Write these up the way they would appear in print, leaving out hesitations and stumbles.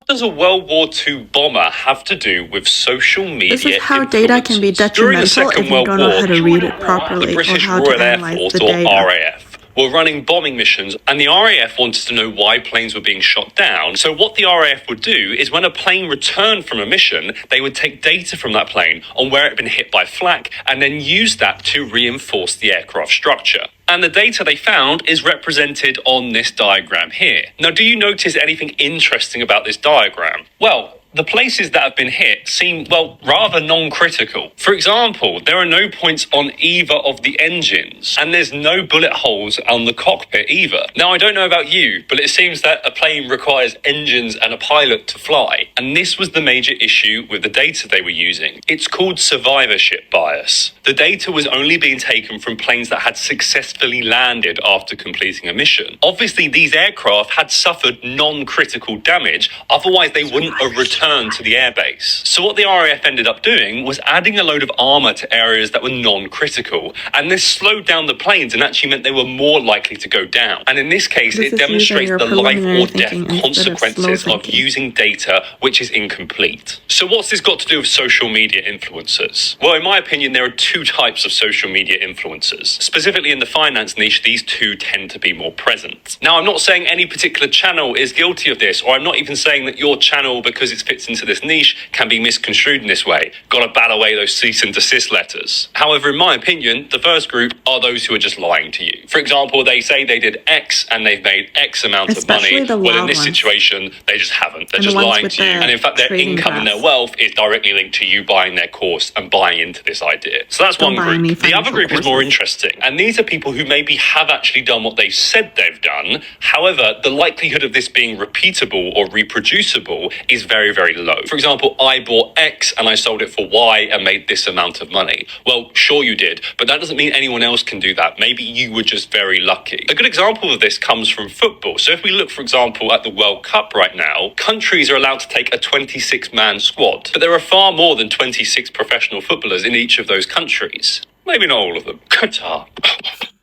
Does a World War II bomber have to do with social media This is how data can be influencers? During the detrimental Second if you World don't know War, how to read it the properly or British how to Royal Air analyze Force, the or data. RAF, were running bombing missions, and the RAF wanted to know why planes were being shot down. So what the RAF would do is when a plane returned from a mission, they would take data from that plane on where it had been hit by flak and then use that to reinforce the aircraft structure. And the data they found is represented on this diagram here. Now, do you notice anything interesting about this diagram? Well, the places that have been hit seem, well, rather non-critical. For example, there are no points on either of the engines, and there's no bullet holes on the cockpit either. Now, I don't know about you, but it seems that a plane requires engines and a pilot to fly, and this was the major issue with the data they were using. It's called survivorship bias. The data was only being taken from planes that had successfully landed after completing a mission. Obviously, these aircraft had suffered non-critical damage, otherwise they wouldn't have returned to the airbase. So what the RAF ended up doing was adding a load of armour to areas that were non-critical, and this slowed down the planes and actually meant they were more likely to go down. And in this case, it demonstrates the life or death consequences of using data which is incomplete. So what's this got to do with social media influencers? Well, in my opinion, there are two types of social media influencers. Specifically in the finance niche, these two tend to be more present. Now, I'm not saying any particular channel is guilty of this, or I'm not even saying that your channel, because it fits into this niche, can be misconstrued in this way. Gotta bat away those cease and desist letters. However, in my opinion, the first group are those who are just lying to you. For example, they say they did X and they've made X amount of money. Well, in this situation, they just haven't. They're just lying to you. And in fact, their income and their wealth is directly linked to you buying their course and buying into this idea. So that's one group. The other group is more interesting. And these are people who maybe have actually done what they said they've done. However, the likelihood of this being repeatable or reproducible is very, very low. For example, I bought X and I sold it for Y and made this amount of money. Well, sure you did, but that doesn't mean anyone else can do that. Maybe you were just very lucky. A good example of this comes from football. So if we look, for example, at the World Cup right now, countries are allowed to take a 26-man squad, but there are far more than 26 professional footballers in each of those countries. Maybe not all of them. Qatar.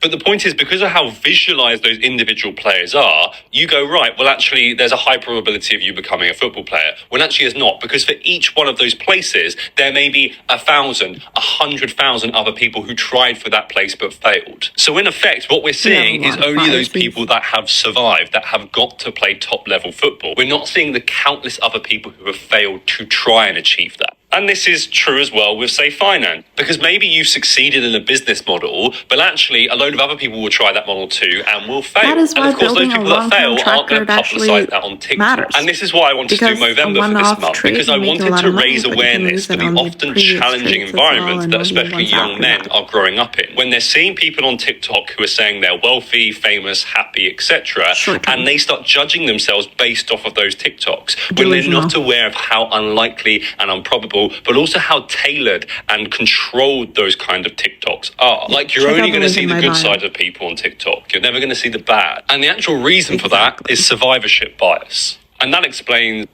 But the point is, because of how visualized those individual players are, you go, right, well, actually, there's a high probability of you becoming a football player. When actually it's not, because for each one of those places, there may be 1,000, 100,000 other people who tried for that place but failed. So in effect, what we're seeing is only those people that have survived, that have got to play top-level football. We're not seeing the countless other people who have failed to try and achieve that. And this is true as well with, say, finance. Because maybe you've succeeded in a business model, but actually a load of other people will try that model too and will fail. That is why and of course, those people that fail aren't going to publicise that on TikTok. Matters. And this is why I wanted to do Movember for this month, because I wanted to raise awareness for the often challenging environments that especially young men are growing up in. When they're seeing people on TikTok who are saying they're wealthy, famous, happy, etc., and they start judging themselves based off of those TikToks, when they're not aware of how unlikely and improbable, but also how tailored and controlled those kind of TikToks are. Like, you're only going to see the good side of people on TikTok. You're never going to see the bad. And the actual reason for that is survivorship bias. And that explains